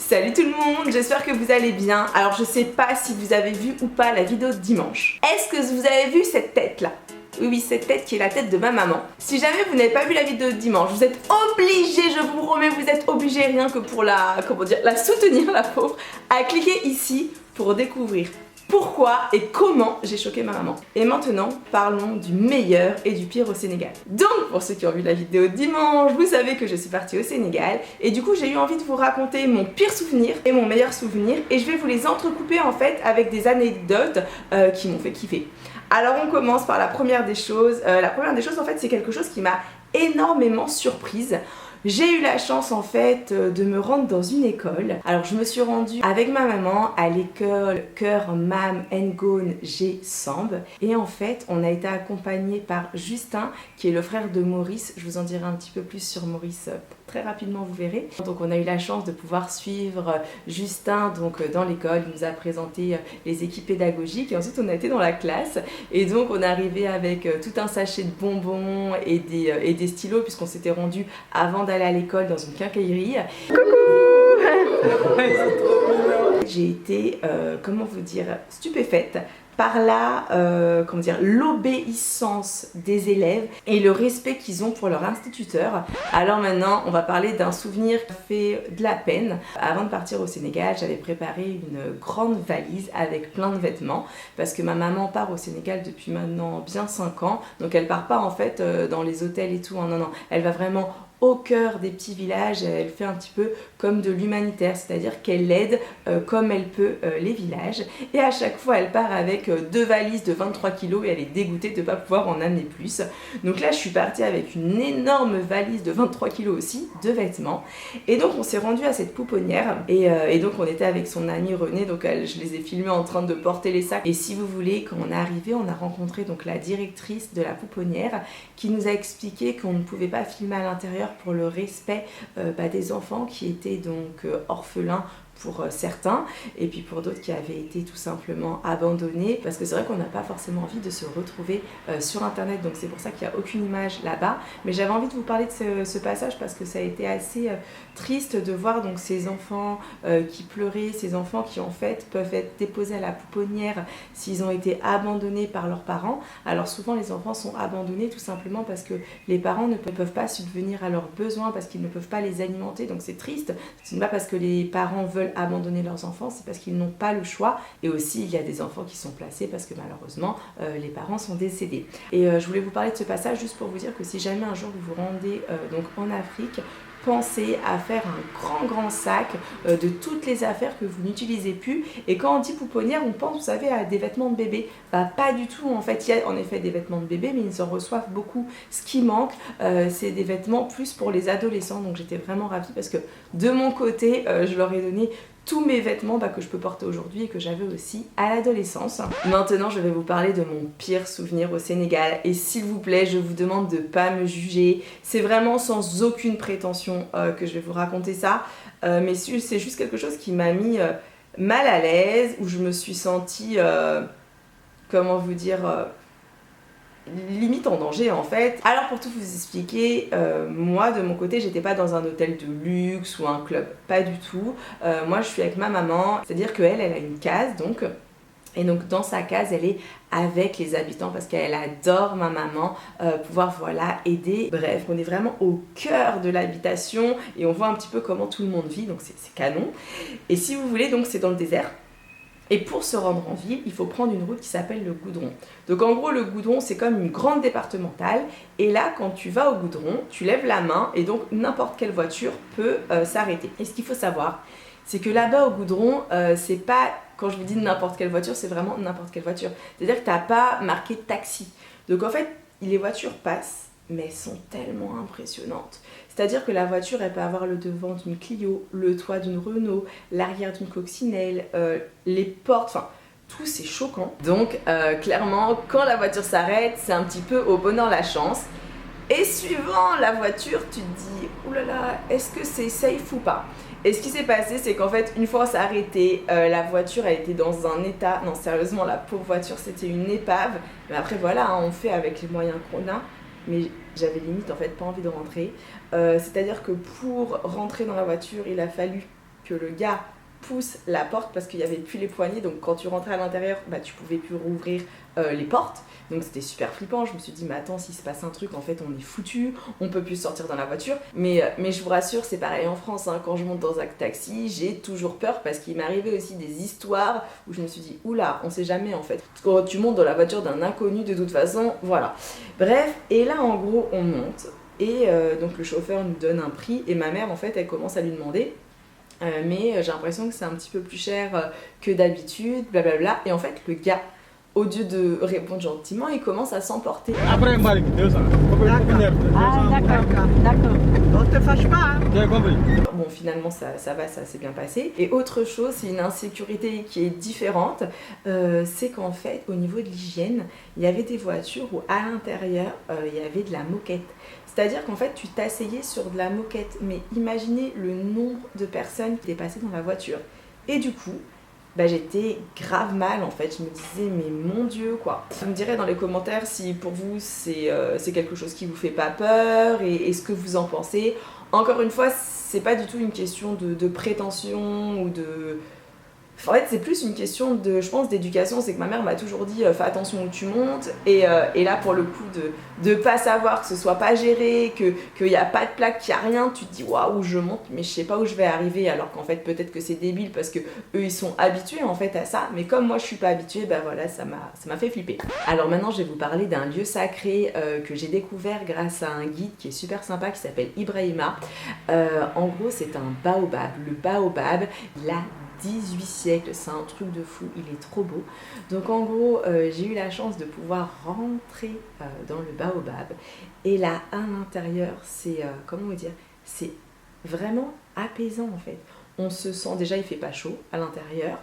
Salut tout le monde, j'espère que vous allez bien. Alors je sais pas si vous avez vu ou pas la vidéo de dimanche. Est-ce que vous avez vu cette tête là? Oui, cette tête qui est la tête de ma maman. Si jamais vous n'avez pas vu la vidéo de dimanche, vous êtes obligé, je vous promets, vous êtes obligé rien que pour la soutenir, la pauvre, à cliquer ici pour découvrir pourquoi et comment j'ai choqué ma maman. Et maintenant, parlons du meilleur et du pire au Sénégal. Donc, pour ceux qui ont vu la vidéo dimanche, vous savez que je suis partie au Sénégal et du coup, j'ai eu envie de vous raconter mon pire souvenir et mon meilleur souvenir et je vais vous les entrecouper en fait avec des anecdotes qui m'ont fait kiffer. Alors, on commence par la première des choses. La première des choses, en fait, c'est quelque chose qui m'a énormément surprise. J'ai eu la chance en fait de me rendre dans une école. Alors je me suis rendue avec ma maman à l'école Cœur Mam Ngone G Samb. Et en fait on a été accompagné par Justin qui est le frère de Maurice. Je vous en dirai un petit peu plus sur Maurice très rapidement, vous verrez. Donc on a eu la chance de pouvoir suivre Justin donc dans l'école. Il nous a présenté les équipes pédagogiques et ensuite on a été dans la classe. Et donc on est arrivé avec tout un sachet de bonbons et des stylos puisqu'on s'était rendu avant d'aller à l'école dans une quincaillerie. Coucou. J'ai été, comment vous dire, stupéfaite par l'obéissance des élèves et le respect qu'ils ont pour leur instituteur. Alors maintenant, on va parler d'un souvenir qui fait de la peine. Avant de partir au Sénégal, j'avais préparé une grande valise avec plein de vêtements parce que ma maman part au Sénégal depuis maintenant bien 5 ans. Donc elle part pas en fait dans les hôtels et tout, hein, non, elle va vraiment au cœur des petits villages. Elle fait un petit peu comme de l'humanitaire, c'est-à-dire qu'elle aide comme elle peut les villages et à chaque fois elle part avec 2 valises de 23 kilos et elle est dégoûtée de ne pas pouvoir en amener plus. Donc là je suis partie avec une énorme valise de 23 kilos aussi de vêtements et donc on s'est rendu à cette pouponnière et donc on était avec son amie Renée, donc je les ai filmés en train de porter les sacs et si vous voulez, quand on est arrivé on a rencontré donc la directrice de la pouponnière qui nous a expliqué qu'on ne pouvait pas filmer à l'intérieur pour le respect des enfants qui étaient donc orphelins pour certains et puis pour d'autres qui avaient été tout simplement abandonnés parce que c'est vrai qu'on n'a pas forcément envie de se retrouver sur internet, donc c'est pour ça qu'il n'y a aucune image là-bas, mais j'avais envie de vous parler de ce passage parce que ça a été assez triste de voir donc ces enfants qui pleuraient, ces enfants qui en fait peuvent être déposés à la pouponnière s'ils ont été abandonnés par leurs parents. Alors souvent les enfants sont abandonnés tout simplement parce que les parents ne peuvent pas subvenir à leurs besoins parce qu'ils ne peuvent pas les alimenter, donc c'est triste. Ce n'est pas parce que les parents veulent abandonner leurs enfants, c'est parce qu'ils n'ont pas le choix. Et aussi il y a des enfants qui sont placés parce que malheureusement les parents sont décédés. Et je voulais vous parler de ce passage juste pour vous dire que si jamais un jour vous vous rendez donc en Afrique, pensez à faire un grand sac de toutes les affaires que vous n'utilisez plus. Et quand on dit pouponnière, on pense, vous savez, à des vêtements de bébé. Pas du tout, en fait, il y a en effet des vêtements de bébé, mais ils en reçoivent beaucoup. Ce qui manque, c'est des vêtements plus pour les adolescents. Donc j'étais vraiment ravie parce que de mon côté, je leur ai donné tous mes vêtements que je peux porter aujourd'hui et que j'avais aussi à l'adolescence. Maintenant, je vais vous parler de mon pire souvenir au Sénégal. Et s'il vous plaît, je vous demande de ne pas me juger. C'est vraiment sans aucune prétention que je vais vous raconter ça. Mais c'est juste quelque chose qui m'a mis mal à l'aise, où je me suis sentie, comment vous dire, limite en danger en fait. Alors pour tout vous expliquer, moi de mon côté j'étais pas dans un hôtel de luxe ou un club, pas du tout. Moi je suis avec ma maman, c'est-à-dire qu'elle a une case donc. Et donc dans sa case elle est avec les habitants parce qu'elle adore ma maman pouvoir aider. Bref, on est vraiment au cœur de l'habitation et on voit un petit peu comment tout le monde vit, donc c'est canon. Et si vous voulez, donc c'est dans le désert. Et pour se rendre en ville, il faut prendre une route qui s'appelle le goudron. Donc en gros, le goudron, c'est comme une grande départementale. Et là, quand tu vas au goudron, tu lèves la main et donc n'importe quelle voiture peut s'arrêter. Et ce qu'il faut savoir, c'est que là-bas au goudron, c'est pas, quand je vous dis n'importe quelle voiture, c'est vraiment n'importe quelle voiture. C'est-à-dire que tu n'as pas marqué taxi. Donc en fait, les voitures passent, mais elles sont tellement impressionnantes. C'est-à-dire que la voiture, elle peut avoir le devant d'une Clio, le toit d'une Renault, l'arrière d'une Coccinelle, les portes, enfin, tout c'est choquant. Donc clairement, quand la voiture s'arrête, c'est un petit peu au bonheur la chance. Et suivant la voiture, tu te dis, oulala, est-ce que c'est safe ou pas? Et ce qui s'est passé, c'est qu'en fait, une fois on s'est arrêté, la voiture elle était dans un état, non sérieusement, la pauvre voiture c'était une épave. Mais après voilà, on fait avec les moyens qu'on a. Mais j'avais limite en fait pas envie de rentrer. C'est-à-dire que pour rentrer dans la voiture, il a fallu que le gars pousse la porte parce qu'il n'y avait plus les poignées, donc quand tu rentrais à l'intérieur, bah, tu pouvais plus rouvrir les portes. Donc c'était super flippant, je me suis dit mais attends, s'il se passe un truc, en fait on est foutu, on peut plus sortir dans la voiture. Mais je vous rassure, c'est pareil en France, hein. Quand je monte dans un taxi, j'ai toujours peur parce qu'il m'arrivait aussi des histoires où je me suis dit oula, on sait jamais en fait. Quand tu montes dans la voiture d'un inconnu, de toute façon, voilà. Bref, et là en gros on monte et donc le chauffeur nous donne un prix et ma mère en fait elle commence à lui demander mais j'ai l'impression que c'est un petit peu plus cher que d'habitude, blablabla. Et en fait, le gars, au lieu de répondre gentiment, il commence à s'emporter. Après, d'accord. Ah, d'accord. On te fâche pas, hein? J'ai compris. Bon, finalement, ça va, ça s'est bien passé. Et autre chose, c'est une insécurité qui est différente, c'est qu'en fait, au niveau de l'hygiène, il y avait des voitures où à l'intérieur, il y avait de la moquette. C'est-à-dire qu'en fait, tu t'asseyais sur de la moquette, mais imaginez le nombre de personnes qui étaient passées dans la voiture. Et du coup, bah, j'étais grave mal en fait, je me disais mais mon Dieu quoi. Vous me direz dans les commentaires si pour vous c'est quelque chose qui vous fait pas peur et ce que vous en pensez. Encore une fois, c'est pas du tout une question de prétention ou de... En fait, c'est plus une question de, je pense, d'éducation. C'est que ma mère m'a toujours dit fais attention où tu montes. Et là, pour le coup, de pas savoir que ce soit pas géré, qu'il n'y a pas de plaque, qu'il n'y a rien, tu te dis waouh, je monte, mais je sais pas où je vais arriver. Alors qu'en fait, peut-être que c'est débile parce que eux ils sont habitués en fait à ça. Mais comme moi je suis pas habituée, ben voilà, ça m'a fait flipper. Alors maintenant, je vais vous parler d'un lieu sacré que j'ai découvert grâce à un guide qui est super sympa qui s'appelle Ibrahima. En gros, c'est un baobab. Le baobab, il a 18 siècles, c'est un truc de fou, il est trop beau. Donc en gros, j'ai eu la chance de pouvoir rentrer dans le baobab. Et là, à l'intérieur, c'est, comment vous dire, c'est vraiment apaisant en fait. On se sent, déjà il fait pas chaud à l'intérieur,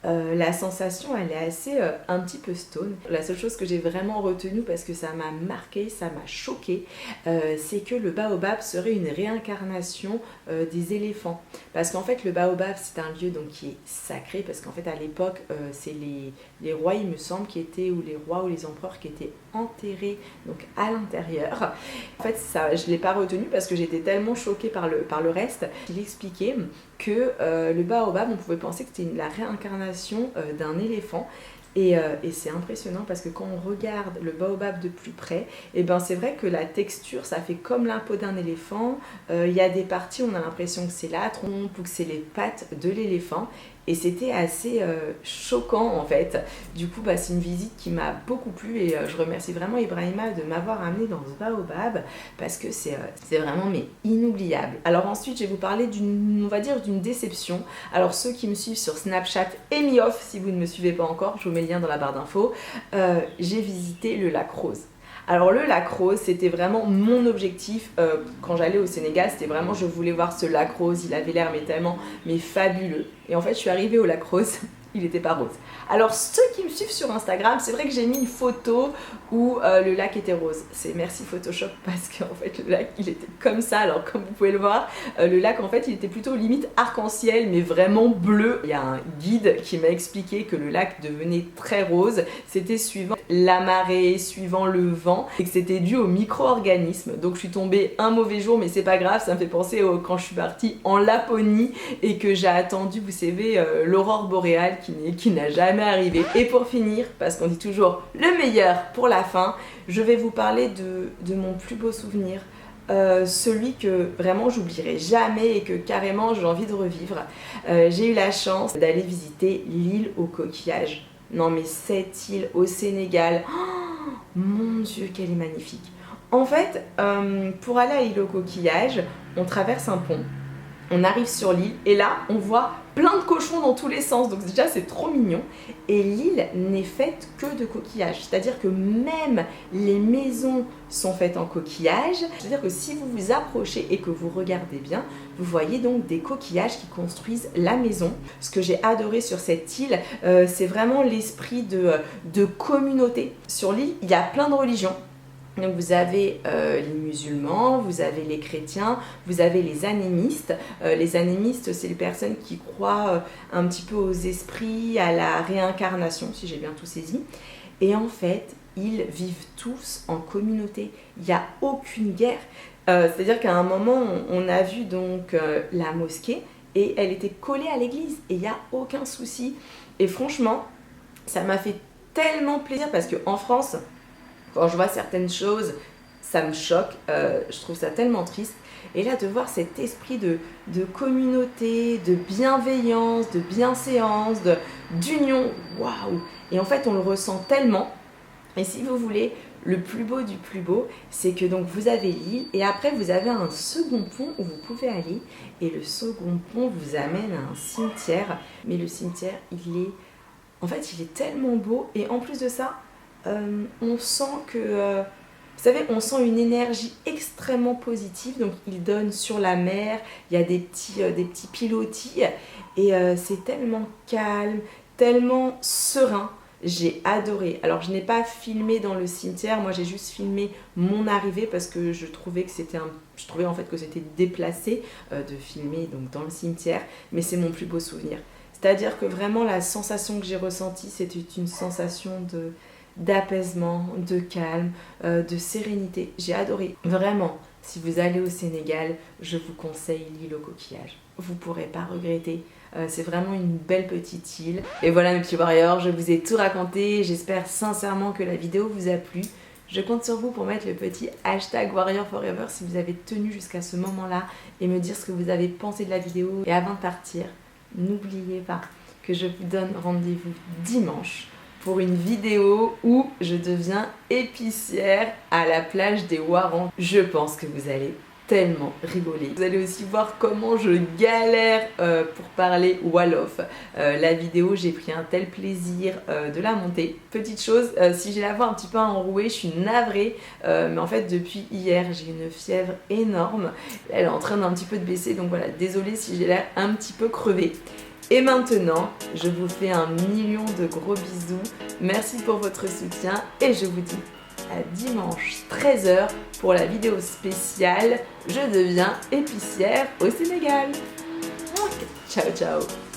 la sensation elle est assez un petit peu stone. La seule chose que j'ai vraiment retenue parce que ça m'a marqué, ça m'a choqué, c'est que le baobab serait une réincarnation des éléphants. Parce qu'en fait le baobab c'est un lieu donc, qui est sacré parce qu'en fait à l'époque c'est les rois il me semble qui étaient, ou les rois ou les empereurs qui étaient enterrés donc à l'intérieur. En fait ça je l'ai pas retenu parce que j'étais tellement choquée par le reste. Il expliquait que le baobab on pouvait penser que c'était la réincarnation d'un éléphant et c'est impressionnant parce que quand on regarde le baobab de plus près, et ben c'est vrai que la texture ça fait comme la peau d'un éléphant. Il y a des parties où on a l'impression que c'est la trompe ou que c'est les pattes de l'éléphant. Et c'était assez choquant en fait. Du coup, bah, c'est une visite qui m'a beaucoup plu et je remercie vraiment Ibrahima de m'avoir amené dans ce baobab parce que c'est vraiment mais inoubliable. Alors ensuite, je vais vous parler on va dire d'une déception. Alors ceux qui me suivent sur Snapchat et Mi-Off, si vous ne me suivez pas encore, je vous mets le lien dans la barre d'infos, j'ai visité le lac Rose. Alors le lac Rose, c'était vraiment mon objectif quand j'allais au Sénégal, c'était vraiment je voulais voir ce lac rose, il avait l'air mais fabuleux. Et en fait je suis arrivée au lac Rose, il n'était pas rose. Alors ceux qui me suivent sur Instagram, c'est vrai que j'ai mis une photo où le lac était rose. C'est merci Photoshop parce qu'en fait le lac il était comme ça. Alors comme vous pouvez le voir, le lac en fait il était plutôt limite arc-en-ciel mais vraiment bleu. Il y a un guide qui m'a expliqué que le lac devenait très rose. C'était suivant la marée, suivant le vent et que c'était dû aux micro-organismes. Donc je suis tombée un mauvais jour mais c'est pas grave, ça me fait penser quand je suis partie en Laponie et que j'ai attendu, vous savez, l'aurore boréale qui n'a jamais arrivé. Et pour finir, parce qu'on dit toujours le meilleur pour la fin, je vais vous parler de mon plus beau souvenir, celui que vraiment j'oublierai jamais et que carrément j'ai envie de revivre. J'ai eu la chance d'aller visiter l'île aux coquillages. Non mais cette île au Sénégal, oh, mon Dieu qu'elle est magnifique. En fait, pour aller à l'île aux coquillages, on traverse un pont. On arrive sur l'île et là on voit plein de cochons dans tous les sens, donc déjà c'est trop mignon. Et l'île n'est faite que de coquillages, c'est-à-dire que même les maisons sont faites en coquillages. C'est-à-dire que si vous vous approchez et que vous regardez bien, vous voyez donc des coquillages qui construisent la maison. Ce que j'ai adoré sur cette île, c'est vraiment l'esprit de communauté. Sur l'île, il y a plein de religions. Donc vous avez les musulmans, vous avez les chrétiens, vous avez les animistes. Les animistes, c'est les personnes qui croient un petit peu aux esprits, à la réincarnation, si j'ai bien tout saisi. Et en fait, ils vivent tous en communauté. Il n'y a aucune guerre. C'est-à-dire qu'à un moment, on a vu donc la mosquée. et elle était collée à l'église et il n'y a aucun souci. Et franchement, ça m'a fait tellement plaisir parce qu'en France, quand je vois certaines choses, ça me choque, je trouve ça tellement triste. Et là, de voir cet esprit de communauté, de bienveillance, de bienséance, d'union, waouh! Et en fait, on le ressent tellement. Et si vous voulez, le plus beau du plus beau, c'est que donc vous avez l'île et après vous avez un second pont où vous pouvez aller. Et le second pont vous amène à un cimetière. Mais le cimetière, en fait, il est tellement beau. Et en plus de ça, on sent que... vous savez, on sent une énergie extrêmement positive, donc il donne sur la mer, il y a des petits pilotis, et c'est tellement calme, tellement serein, j'ai adoré. Alors je n'ai pas filmé dans le cimetière, moi j'ai juste filmé mon arrivée parce que je trouvais en fait que c'était déplacé de filmer donc dans le cimetière, mais c'est mon plus beau souvenir. C'est-à-dire que vraiment la sensation que j'ai ressentie, c'était une sensation d'apaisement, de calme, de sérénité. J'ai adoré. Vraiment, si vous allez au Sénégal, je vous conseille l'île aux coquillages. Vous ne pourrez pas regretter. C'est vraiment une belle petite île. Et voilà mes petits warriors, je vous ai tout raconté. J'espère sincèrement que la vidéo vous a plu. Je compte sur vous pour mettre le petit hashtag Warrior Forever si vous avez tenu jusqu'à ce moment-là et me dire ce que vous avez pensé de la vidéo. Et avant de partir, n'oubliez pas que je vous donne rendez-vous dimanche pour une vidéo où je deviens épicière à la plage des Warans. Je pense que vous allez tellement rigoler. Vous allez aussi voir comment je galère pour parler Wolof. La vidéo, j'ai pris un tel plaisir de la monter. Petite chose, si j'ai la voix un petit peu enrouée, je suis navrée. Mais en fait, depuis hier, j'ai une fièvre énorme. Elle est en train d'un petit peu de baisser. Donc voilà, désolée si j'ai l'air un petit peu crevée. Et maintenant, je vous fais un million de gros bisous. Merci pour votre soutien et je vous dis à dimanche 13h pour la vidéo spéciale Je deviens épicière au Sénégal. Ciao ciao.